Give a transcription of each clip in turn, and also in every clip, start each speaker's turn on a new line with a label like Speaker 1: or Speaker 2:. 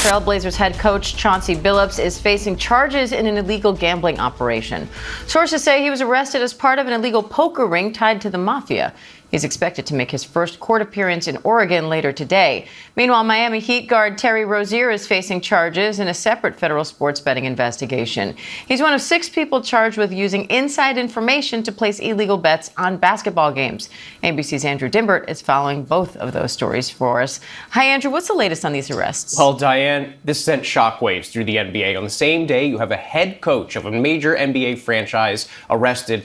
Speaker 1: Trailblazers head coach Chauncey Billups is facing charges in an illegal gambling operation. Sources say he was arrested as part of an illegal poker ring tied to the Mafia. He's expected to make his first court appearance in Oregon later today. Meanwhile, Miami Heat guard Terry Rozier is facing charges in a separate federal sports betting investigation. He's one of 6 people charged with using inside information to place illegal bets on basketball games. ABC's Andrew Dimbert is following both of those stories for us. Hi, Andrew. What's the latest on these arrests?
Speaker 2: Well, Diane, this sent shockwaves through the NBA. On the same day, you have a head coach of a major NBA franchise arrested,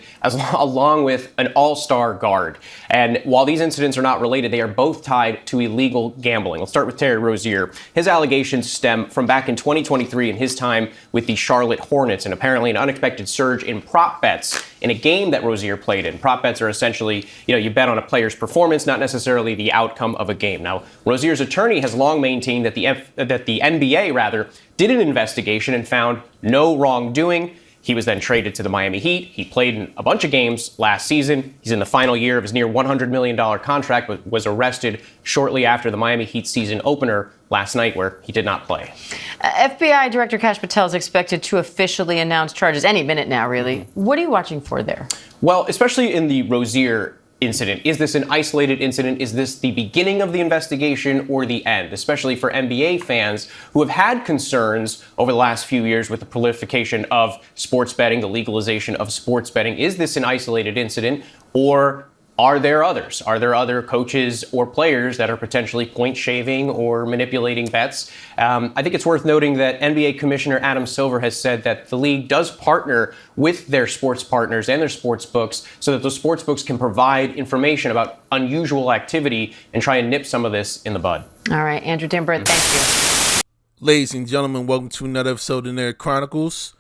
Speaker 2: along with an all-star guard. And while these incidents are not related, they are both tied to illegal gambling. Let's start with Terry Rozier. His allegations stem from back in 2023 and his time with the Charlotte Hornets, and apparently an unexpected surge in prop bets in a game that Rozier played in. Prop bets are essentially, you bet on a player's performance, not necessarily the outcome of a game. Now, Rozier's attorney has long maintained that the NBA did an investigation and found no wrongdoing. He was then traded to the Miami Heat. He played in a bunch of games last season. He's in the final year of his near $100 million contract, but was arrested shortly after the Miami Heat season opener last night, where he did not play.
Speaker 1: FBI Director Kash Patel is expected to officially announce charges any minute now, really. What are you watching for there?
Speaker 2: Well, especially in the Rozier incident. Is this an isolated incident? Is this the beginning of the investigation or the end? Especially for NBA fans who have had concerns over the last few years with the proliferation of sports betting, the legalization of sports betting. Is this an isolated incident, or are there others? Are there other coaches or players that are potentially point shaving or manipulating bets? I think it's worth noting that NBA Commissioner Adam Silver has said that the league does partner with their sports partners and their sports books so that those sports books can provide information about unusual activity and try and nip some of this in the bud.
Speaker 1: All right, Andrew Dimbert, thank you.
Speaker 3: Ladies and gentlemen, welcome to another episode of Nerd Chronicles,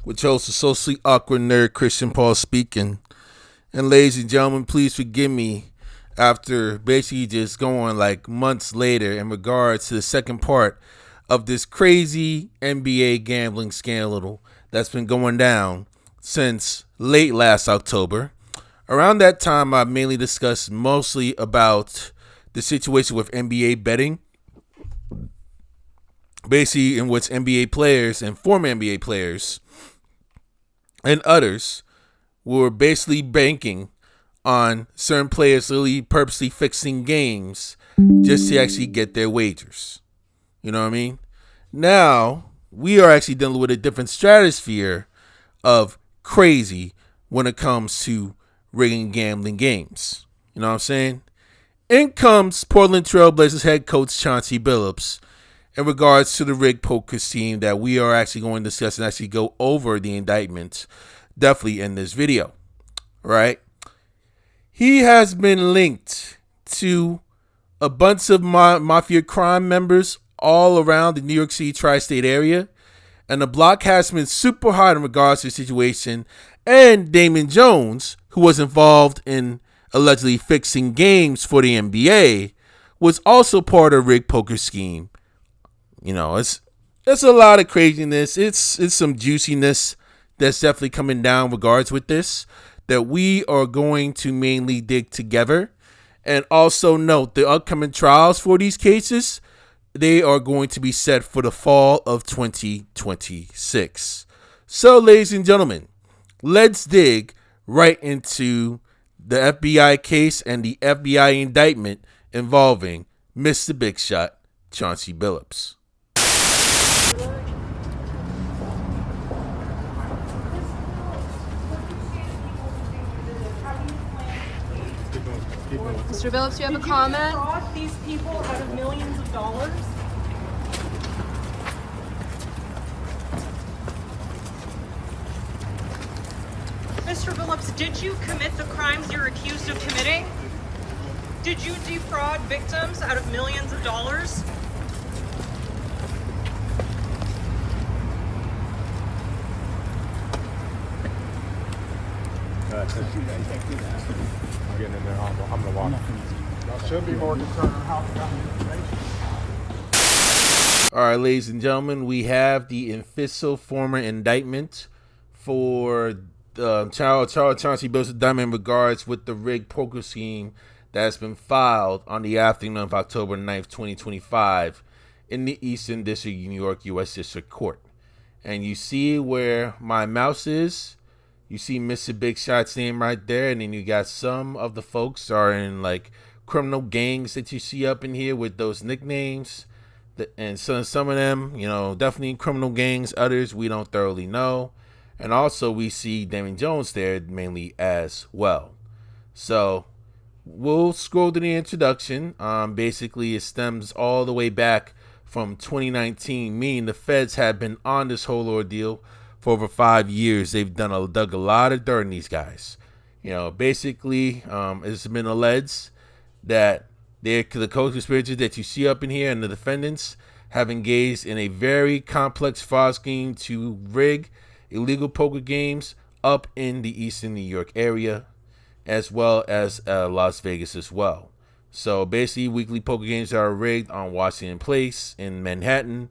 Speaker 3: with host the socially awkward nerd Christian Paul speaking. And ladies and gentlemen, please forgive me after basically just going like months later in regards to the second part of this crazy NBA gambling scandal that's been going down since late last October. Around that time, I mainly discussed mostly about the situation with NBA betting, basically in which NBA players and former NBA players and others were basically banking on certain players really purposely fixing games just to actually get their wagers. You know what I mean? Now, we are actually dealing with a different stratosphere of crazy when it comes to rigging gambling games. You know what I'm saying? In comes Portland Trailblazers head coach Chauncey Billups in regards to the rigged poker scheme that we are actually going to discuss and actually go over the indictment definitely in this video, right? He has been linked to a bunch of mafia crime members all around the New York City tri-state area, and the block has been super hot in regards to the situation. And Damon Jones, who was involved in allegedly fixing games for the NBA, was also part of a rigged poker scheme. It's a lot of craziness. It's some juiciness that's definitely coming down regards with this that we are going to mainly dig together. And also note the upcoming trials for these cases, they are going to be set for the fall of 2026. So, ladies and gentlemen, let's dig right into the FBI case and the FBI indictment involving Mr. Big Shot, Chauncey Billups.
Speaker 4: Mr. Billups, do you have a comment?
Speaker 5: Did you defraud these people out of millions of dollars? Mr. Billups, did you commit the crimes you're accused of committing? Did you defraud victims out of millions of dollars?
Speaker 6: I'm getting in there. I'm going to walk. Y'all should be more concerned on how to got information.
Speaker 3: All right, ladies and gentlemen, we have the official former indictment for Chauncey Billups indictment in regards with the rigged poker scheme that's been filed on the afternoon of October 9th, 2025 in the Eastern District, New York, U.S. District Court. And you see where my mouse is. You see Mr. Big Shot's name right there. And then you got some of the folks are in like criminal gangs that you see up in here with those nicknames. And some of them, definitely in criminal gangs. Others we don't thoroughly know. And also we see Damon Jones there mainly as well. So we'll scroll to the introduction. Basically, it stems all the way back from 2019, meaning the feds have been on this whole ordeal for over 5 years. They've dug a lot of dirt in these guys. Basically, it's been alleged that the co-conspirators that you see up in here and the defendants have engaged in a very complex fraud scheme to rig illegal poker games up in the Eastern New York area, as well as Las Vegas as well. So basically, weekly poker games are rigged on Washington Place in Manhattan,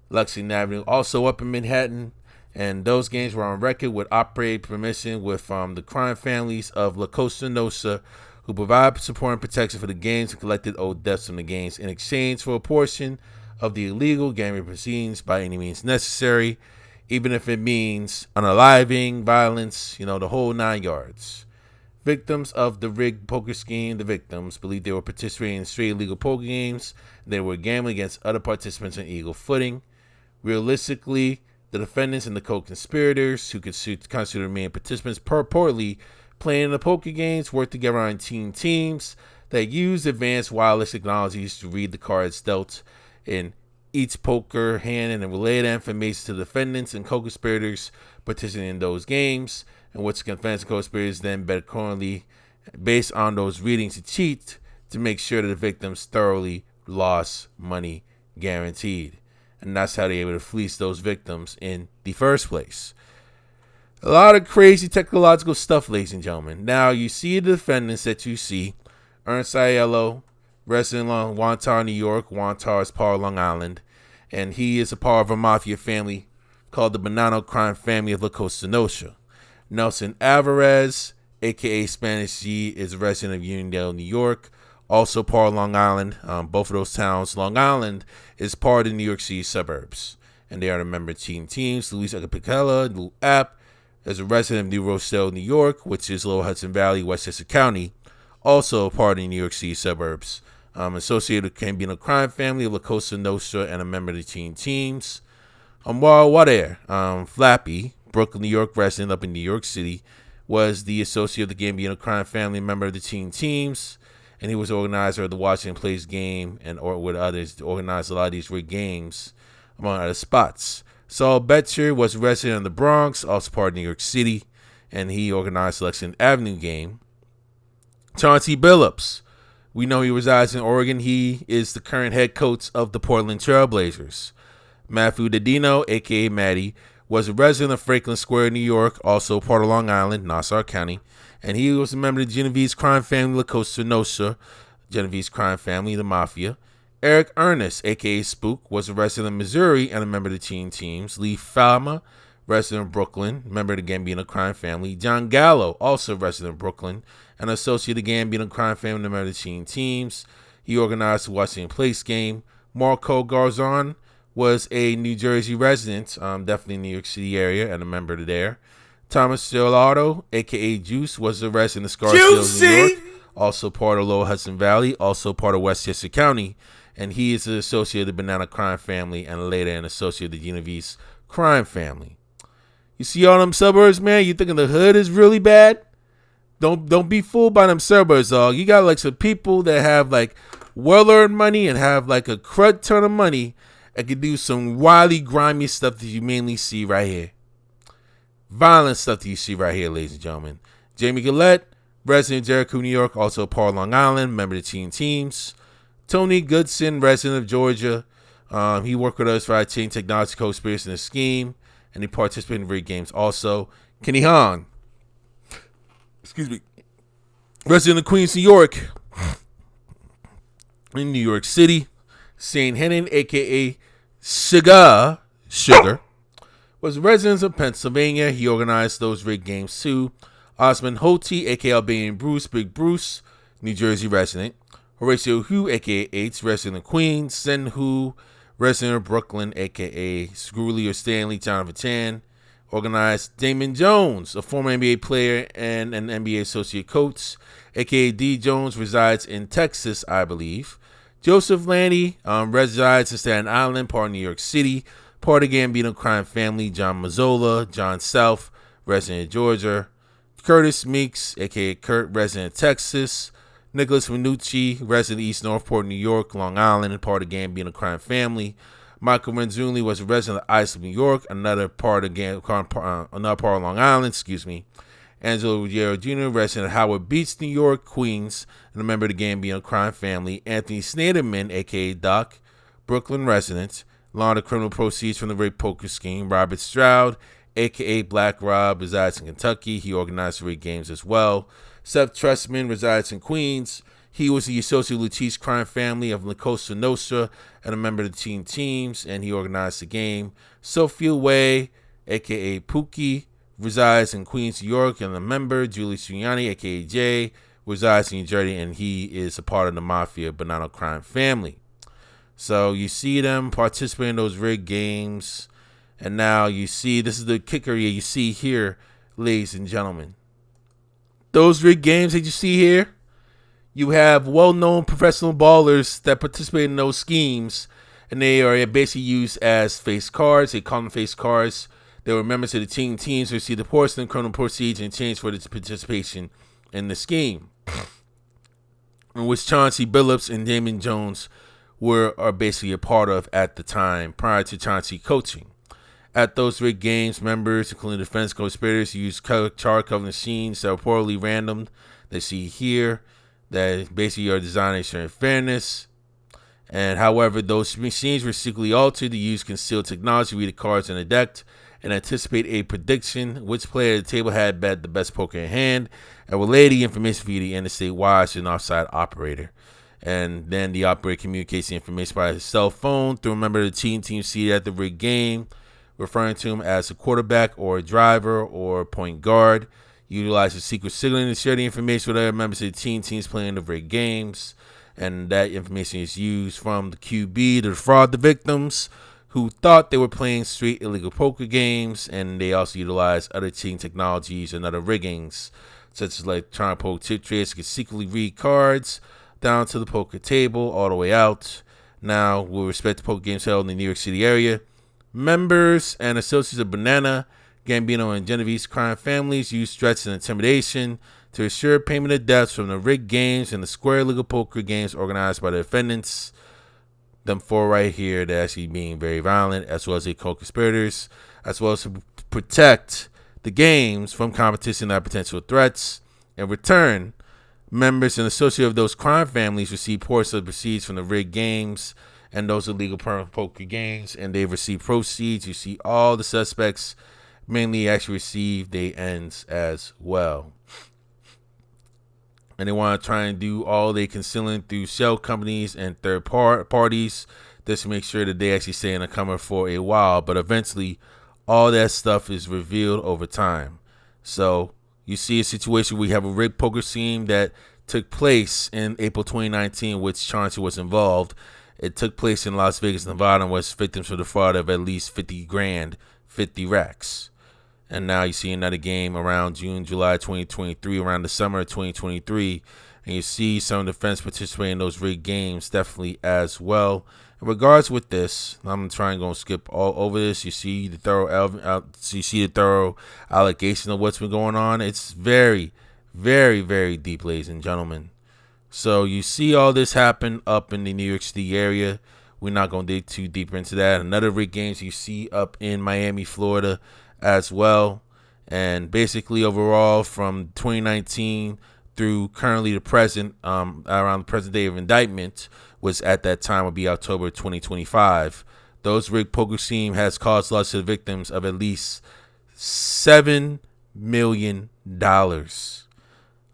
Speaker 3: Lexington Avenue, also up in Manhattan. And those games were on record with operating permission with the crime families of La Cosa Nostra, who provide support and protection for the games and collected owed debts from the games in exchange for a portion of the illegal gambling proceedings by any means necessary, even if it means unaliving, violence, the whole 9 yards. Victims of the rigged poker scheme, the victims believed they were participating in straight illegal poker games. They were gambling against other participants on equal footing. Realistically, the defendants and the co-conspirators, who consider main participants, purportedly playing in the poker games, worked together on teams that used advanced wireless technologies to read the cards dealt in each poker hand and then relay that information to the defendants and co-conspirators participating in those games, and which defendants and co-conspirators then bet accordingly based on those readings to cheat to make sure that the victims thoroughly lost money guaranteed. And that's how they were able to fleece those victims in the first place. A lot of crazy technological stuff, ladies and gentlemen. Now, you see the defendants that you see. Ernst Aiello, resident in Wantar, New York. Wantar is part of Long Island. And he is a part of a mafia family called the Bonanno crime family of La Cosa Nostra. Nelson Alvarez, a.k.a. Spanish G, is a resident of Uniondale, New York. Also part of Long Island. Both of those towns. Long Island is part of the New York City suburbs. And they are the member teams. Luis Acapella, Lou App, is a resident of New Rochelle, New York, which is Lower Hudson Valley, Westchester County. Also part of the New York City suburbs. Associated with Cambino crime family of La Cosa Nostra and a member of the teams. Omar Wader, Flappy, Brooklyn, New York resident up in New York City, was the associate of the Gambino crime family, member of the teams, and he was organizer of the Washington Place game and or with others to organize a lot of these rigged games, among other spots. Saul Betcher was a resident of the Bronx, also part of New York City, and he organized the Lexington Avenue game. Chauncey Billups, we know he resides in Oregon. He is the current head coach of the Portland Trail Blazers. Matthew Dadino, a.k.a. Matty, was a resident of Franklin Square, New York, also part of Long Island, Nassau County, and he was a member of the Genovese crime family, La Cosa Nostra, Genovese crime family, the Mafia. Eric Ernest, a.k.a. Spook, was a resident of Missouri and a member of the teams. Lee Falma, resident of Brooklyn, member of the Gambino crime family. John Gallo, also resident of Brooklyn, and associate of the Gambino crime family, member of the teams. He organized the Washington Place game. Marco Garzon was a New Jersey resident, definitely in the New York City area, and a member of there. Thomas Gilardo, a.k.a. Juice, was a resident of Scarsdale, New York, also part of Lower Hudson Valley, also part of Westchester County, and he is an associate of the Banana crime family and later an associate of the Genovese crime family. You see all them suburbs, man? You thinking the hood is really bad? Don't be fooled by them suburbs, dog. You got like some people that have like well-earned money and have like a crud ton of money and can do some wily, grimy stuff that you mainly see right here. Violent stuff that you see right here, ladies and gentlemen. Jamie Gillette, resident of Jericho, New York, also part of Long Island, member of the teams. Tony Goodson, resident of Georgia. He worked with us for our team technology co-conspiracy in the scheme, and he participated in rigged games also. Kenny Hahn, resident of Queens, New York, in New York City. Shane Hennon, a.k.a. Sugar, was a resident of Pennsylvania. He organized those rigged games too. Osman Hoti, a.k.a. Albanian Bruce, Big Bruce, New Jersey resident. Horatio Hu, a.k.a. H, resident of Queens. Sen Hu, resident of Brooklyn, a.k.a. Screwly or Stanley Jonathan Chan, organized Damon Jones, a former NBA player and an NBA associate coach, a.k.a. D. Jones, resides in Texas, I believe. Joseph Landy resides in Staten Island, part of New York City, part of Gambino crime family. John Mazzola, John South, resident of Georgia. Curtis Meeks, a.k.a. Kurt, resident of Texas. Nicholas Minucci, resident of East Northport, New York, Long Island, and part of Gambino crime family. Michael Renzulli was a resident of Islip, New York, another part of Long Island, Angelo Ruggiero Jr., resident of Howard Beach, New York, Queens, and a member of the Gambino crime family. Anthony Snyderman, a.k.a. Doc, Brooklyn resident, laundered criminal proceeds from the rig poker scheme. Robert Stroud, a.k.a. Black Rob, resides in Kentucky. He organized the rig games as well. Seth Trustman resides in Queens. He was the associate of Lutis crime family of La Costa Nostra and a member of the Teen Teams, and he organized the game. Sophia Way, a.k.a. Pookie, resides in Queens, New York, and a member. Julie Giuliani, a.k.a. Jay, resides in New Jersey, and he is a part of the Mafia but not a crime family. So you see them participating in those rigged games, and now you see, this is the kicker you see here, ladies and gentlemen. Those rigged games that you see here, you have well-known professional ballers that participate in those schemes, and they are basically used as face cards. They call them face cards. They were members of the Teen Teams who received the portion of criminal proceeds in exchange for its participation in the scheme, in which Chauncey Billups and Damon Jones are basically a part of at the time prior to Chauncey coaching. At those rigged games, members, including defense conspirators, used char-covered machines that were poorly randomed. They see here that basically are designed to ensure fairness. And however, those machines were secretly altered to use concealed technology to read the cards on the deck and anticipate a prediction which player at the table had bet the best poker in hand, and relay the information via the interstate wire to an offside operator. And then the operator communicates the information by his cell phone through a member of the team seated at the rigged game, referring to him as a quarterback or a driver or a point guard. Utilizes secret signaling to share the information with other members of the teams playing the rigged games. And that information is used from the QB to defraud the victims who thought they were playing straight illegal poker games. And they also utilize other cheating technologies and other riggings, such as like trying to poke tip traders who can secretly read cards down to the poker table all the way out. Now, with respect to poker games held in the New York City area, members and associates of Banana, Gambino, and Genevieve's crime families use threats and intimidation to assure payment of debts from the rigged games and the square legal poker games organized by the defendants. Them four right here, they're actually being very violent, as well as the co-conspirators, as well as to protect the games from competition and potential threats. In return, members and associates of those crime families receive portions of the proceeds from the rigged games and those illegal poker games, and they receive proceeds. You see all the suspects mainly actually receive their ends as well. And they want to try and do all they concealing through shell companies and third parties just to make sure that they actually stay in the cover for a while. But eventually, all that stuff is revealed over time. So you see a situation where you have a rigged poker scheme that took place in April 2019, which Chauncey was involved. It took place in Las Vegas, Nevada, and was victims of the fraud of at least 50 grand, 50 racks. And now you see another game around June, July 2023, around the summer of 2023. And you see some defense participating in those rigged games definitely as well. In regards with this, I'm trying to skip all over this. You see the thorough allegation of what's been going on. It's very, very, very deep, ladies and gentlemen. So you see all this happen up in the New York City area. We're not going to dig too deep into that. Another rigged games you see up in Miami, Florida as well. And basically overall from 2019 through currently the present, around the present day of indictment, was at that time would be October 2025. Those rigged poker scheme has caused loss to the victims of at least $7 million.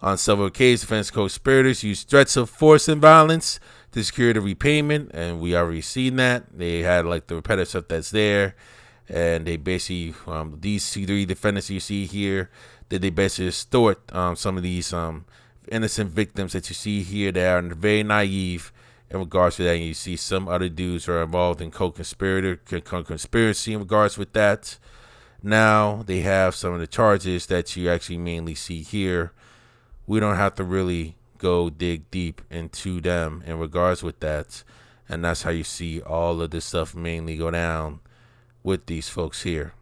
Speaker 3: On several occasions, defense co-conspirators used threats of force and violence to secure the repayment, and we already seen that. They had like the repetitive stuff that's there, and they basically, these three defendants you see here, that they basically extort some of these innocent victims that you see here that are very naive in regards to that. And you see some other dudes are involved in co-conspiracy in regards with that. Now they have some of the charges that you actually mainly see here. We don't have to really go dig deep into them in regards with that. And that's how you see all of this stuff mainly go down with these folks here.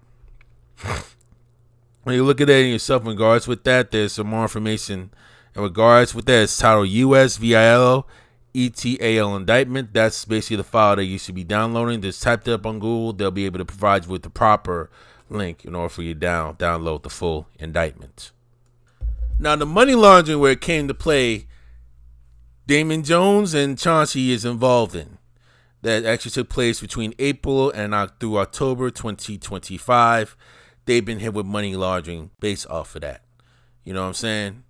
Speaker 3: When you look at it in yourself in regards with that, there's some more information in regards with that. It's titled USVIL ETAL Indictment. That's basically the file that you should be downloading. Just type it up on Google. They'll be able to provide you with the proper link in order for you to download the full indictment. Now, the money laundering where it came to play, Damon Jones and Chauncey is involved in. That actually took place between April and through October 2025. They've been hit with money laundering based off of that. You know what I'm saying?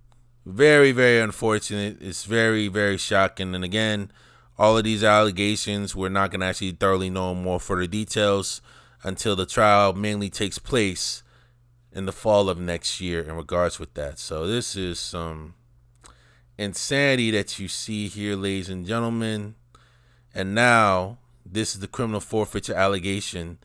Speaker 3: Very, very unfortunate. It's very, very shocking. And again, all of these allegations, we're not going to actually thoroughly know more further details until the trial mainly takes place in the fall of next year in regards with that. So this is some insanity that you see here, ladies and gentlemen. And now this is the criminal forfeiture allegation.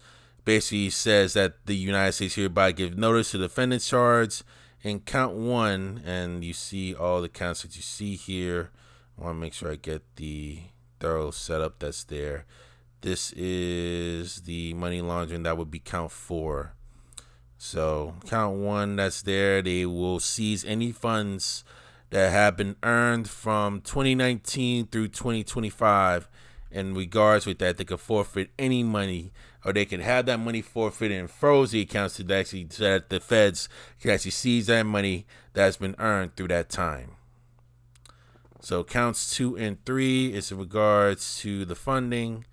Speaker 3: Basically says that the United States hereby gives notice to the defendant's charge in count 1. And you see all the counts that you see here. I want to make sure I get the thorough setup that's there. This is the money laundering. That would be count 4. So count 1 that's there. They will seize any funds that have been earned from 2019 through 2025. In regards with that, they could forfeit any money, or they could have that money forfeited and froze the accounts so that the feds can actually seize that money that's been earned through that time. So counts 2 and 3 is in regards to the funding.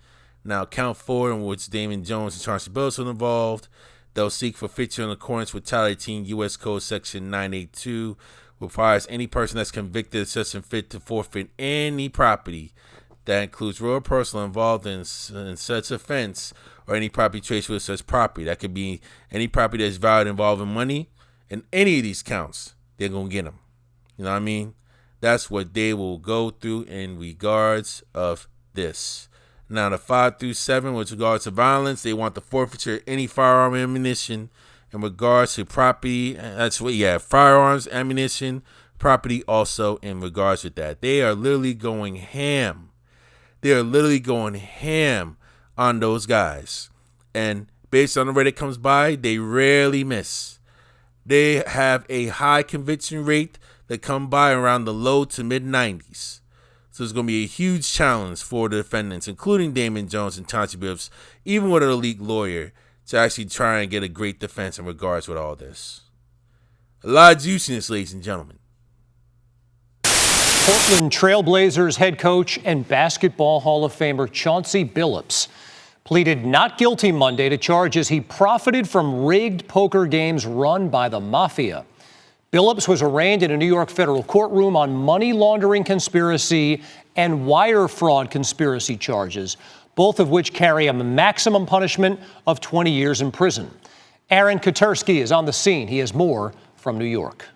Speaker 3: Now count 4, in which Damon Jones and Chauncey Billups are involved, they'll seek forfeiture in accordance with Title 18 U.S. Code Section 982, requires any person that's convicted of such and fit to forfeit any property that includes real or personal involved in such offense, or any property traced with such property. That could be any property that's valued involving money. In any of these counts, they're going to get them. You know what I mean? That's what they will go through in regards of this. Now, the 5 through 7, with regards to violence, they want the forfeiture of any firearm ammunition. In regards to property, firearms, ammunition, property also in regards to that. They are literally going ham. They are literally going ham on those guys. And based on the rate it comes by, they rarely miss. They have a high conviction rate that come by around the low to mid 90s. So it's going to be a huge challenge for the defendants, including Damon Jones and Chauncey Billups, even with an elite lawyer, to actually try and get a great defense in regards with all this. A lot of juiciness, ladies and gentlemen.
Speaker 7: Portland Trailblazers head coach and Basketball Hall of Famer Chauncey Billups pleaded not guilty Monday to charges he profited from rigged poker games run by the Mafia. Billups was arraigned in a New York federal courtroom on money laundering conspiracy and wire fraud conspiracy charges, both of which carry a maximum punishment of 20 years in prison. Aaron Katersky is on the scene. He has more from New York.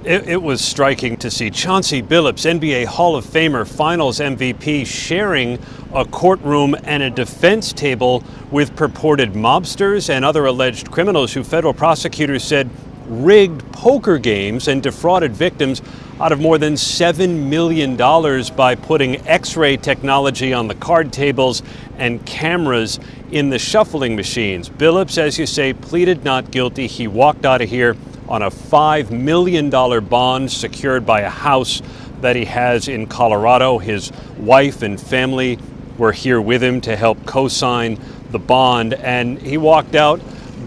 Speaker 8: It was striking to see Chauncey Billups, NBA Hall of Famer, Finals MVP, sharing a courtroom and a defense table with purported mobsters and other alleged criminals who federal prosecutors said rigged poker games and defrauded victims out of more than $7 million by putting X-ray technology on the card tables and cameras in the shuffling machines. Billups, as you say, pleaded not guilty. He walked out of here on a $5 million bond secured by a house that he has in Colorado. His wife and family were here with him to help co-sign the bond, and he walked out.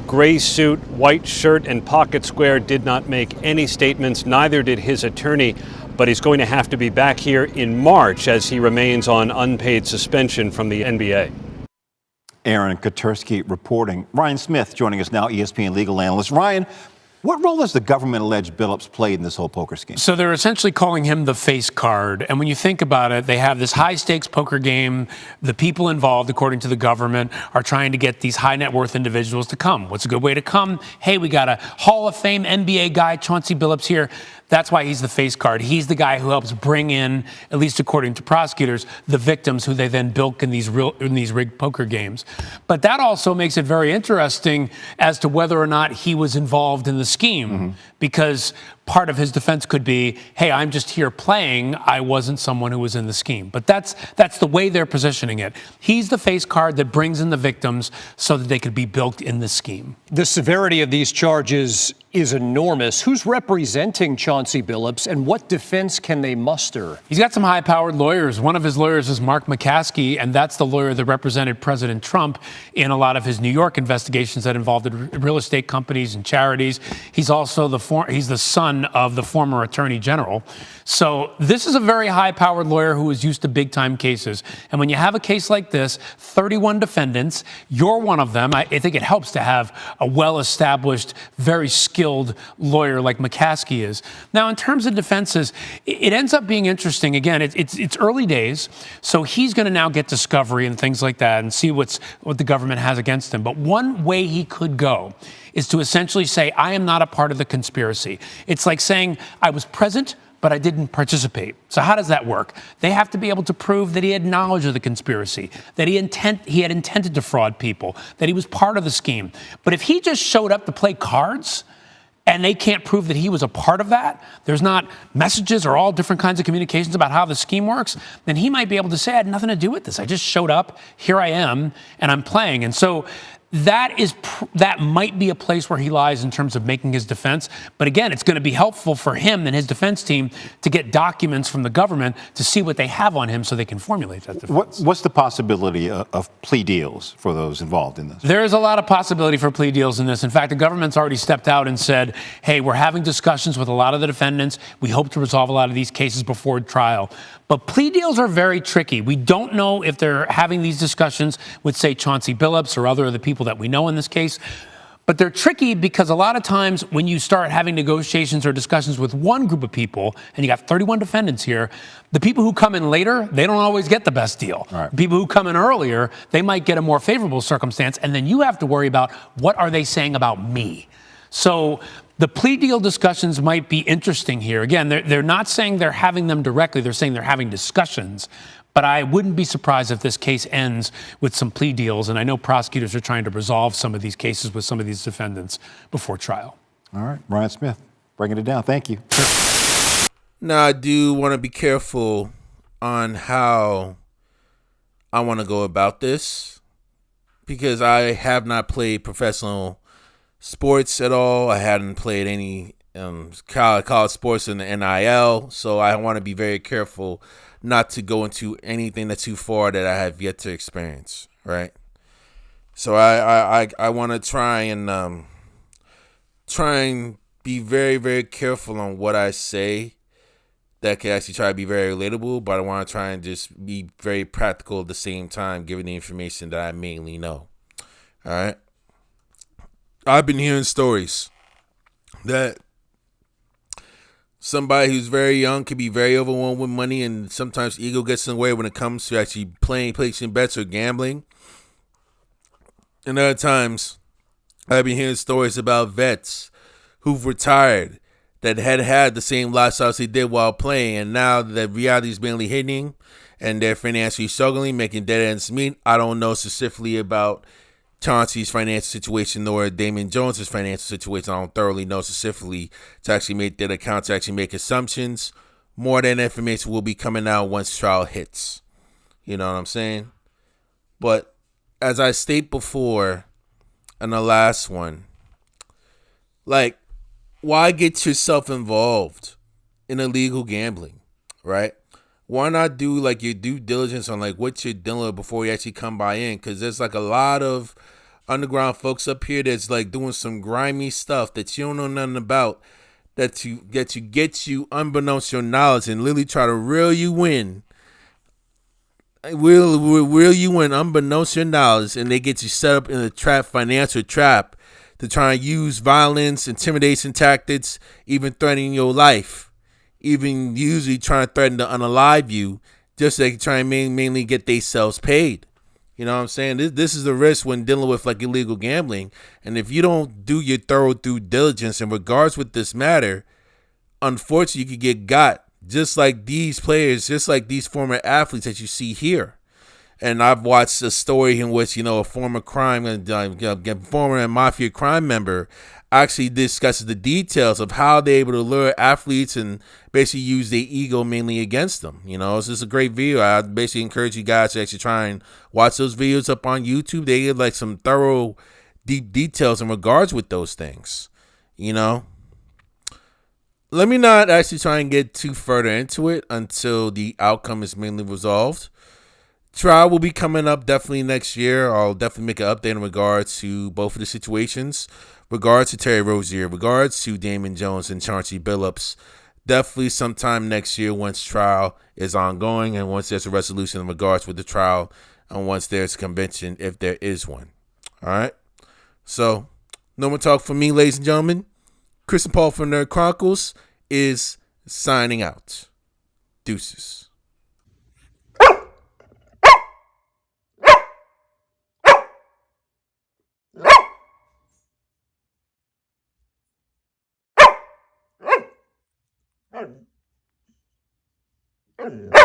Speaker 8: Gray suit, white shirt, and pocket square, did not make any statements. Neither did his attorney, but he's going to have to be back here in March as he remains on unpaid suspension from the NBA.
Speaker 9: Aaron Katersky reporting. Ryan Smith joining us now, ESPN legal analyst. Ryan, what role has the government alleged Billups played in this whole poker scheme?
Speaker 10: So they're essentially calling him the face card. And when you think about it, they have this high-stakes poker game. The people involved, according to the government, are trying to get these high-net-worth individuals to come. What's a good way to come? Hey, we got a Hall of Fame NBA guy, Chauncey Billups, here. That's why he's the face card. He's the guy who helps bring in, at least according to prosecutors, the victims who they then bilk in these rigged poker games. But that also makes it very interesting as to whether or not he was involved in the scheme, because part of his defense could be, hey, I'm just here playing. I wasn't someone who was in the scheme. But that's the way they're positioning it. He's the face card that brings in the victims so that they could be bilked in the scheme.
Speaker 7: The severity of these charges is enormous. Who's representing Chauncey Billups, and what defense can they muster?
Speaker 10: He's got some high-powered lawyers. One of his lawyers is Mark McCaskey, and that's the lawyer that represented President Trump in a lot of his New York investigations that involved real estate companies and charities. He's also he's the son of the former Attorney General. So this is a very high-powered lawyer who is used to big-time cases. And when you have a case like this, 31 defendants, you're one of them. I think it helps to have a well-established, very skilled lawyer like McCaskey is. Now, in terms of defenses, it ends up being interesting. Again, it's early days, so he's going to now get discovery and things like that and see what the government has against him. But one way he could go is to essentially say, I am not a part of the conspiracy. It's like saying, I was present, but I didn't participate. So how does that work? They have to be able to prove that he had knowledge of the conspiracy, that he had intended to fraud people, that he was part of the scheme. But if he just showed up to play cards and they can't prove that he was a part of that, there's not messages or all different kinds of communications about how the scheme works, then he might be able to say, I had nothing to do with this. I just showed up, here I am, and I'm playing. And so that might be a place where he lies in terms of making his defense. But again, it's going to be helpful for him and his defense team to get documents from the government to see what they have on him so they can formulate that defense.
Speaker 9: What's the possibility of plea deals for those involved in this?
Speaker 10: There is a lot of possibility for plea deals in this. In fact, the government's already stepped out and said, hey, we're having discussions with a lot of the defendants. We hope to resolve a lot of these cases before trial. But plea deals are very tricky. We don't know if they're having these discussions with, say, Chauncey Billups or other of the people that we know in this case. But they're tricky because a lot of times when you start having negotiations or discussions with one group of people, and you got 31 defendants here, the people who come in later, they don't always get the best deal. Right. The people who come in earlier, they might get a more favorable circumstance, and then you have to worry about what are they saying about me. So the plea deal discussions might be interesting here. Again, they're not saying they're having them directly. They're saying they're having discussions. But I wouldn't be surprised if this case ends with some plea deals. And I know prosecutors are trying to resolve some of these cases with some of these defendants before trial.
Speaker 9: All right. Ryan Smith, bringing it down. Thank you.
Speaker 3: Now, I do want to be careful on how I want to go about this because I have not played professional sports at all. I hadn't played any college sports in the NIL, so I want to be very careful not to go into anything that's too far that I have yet to experience, right? So I want to try and be very, very careful on what I say that can actually try to be very relatable, but I want to try and just be very practical at the same time, given the information that I mainly know, all right? I've been hearing stories that somebody who's very young can be very overwhelmed with money, and sometimes ego gets in the way when it comes to actually placing bets or gambling. And other times, I've been hearing stories about vets who've retired that had the same lifestyle as they did while playing, and now that reality is mainly hitting and they're financially struggling, making dead ends meet. I don't know specifically about Chauncey's financial situation nor Damon Jones's financial situation. I don't thoroughly know specifically to actually make that account, to actually make assumptions. More than information will be coming out once trial hits. You know what I'm saying? But as I stated before in the last one, like, why get yourself involved in illegal gambling, right? Why not do like your due diligence on like what you're dealing with before you actually come by in? Because there's like a lot of underground folks up here that's like doing some grimy stuff that you don't know nothing about, that you get you unbeknownst to your knowledge and literally try to reel you in. Reel you in unbeknownst to your knowledge, and they get you set up in a trap, financial trap, to try and use violence, intimidation tactics, even threatening your life. Even usually trying to threaten to unalive you just so they can try and mainly get themselves paid. You know what I'm saying? This is the risk when dealing with like illegal gambling. And if you don't do your thorough due diligence in regards with this matter, unfortunately, you could get got just like these players, just like these former athletes that you see here. And I've watched a story in which, a former former mafia crime member actually discusses the details of how they're able to lure athletes and basically use their ego mainly against them. It's just a great video. I basically encourage you guys to actually try and watch those videos up on YouTube. They get like some thorough, deep details in regards with those things. Let me not actually try and get too further into it until the outcome is mainly resolved. Trial will be coming up definitely next year. I'll definitely make an update in regards to both of the situations. Regards to Terry Rozier, regards to Damon Jones and Chauncey Billups. Definitely sometime next year once trial is ongoing and once there's a resolution in regards with the trial and once there's a convention, if there is one. All right? So, no more talk from me, ladies and gentlemen. Chris and Paul from Nerd Chronicles is signing out. Deuces.
Speaker 6: Hey.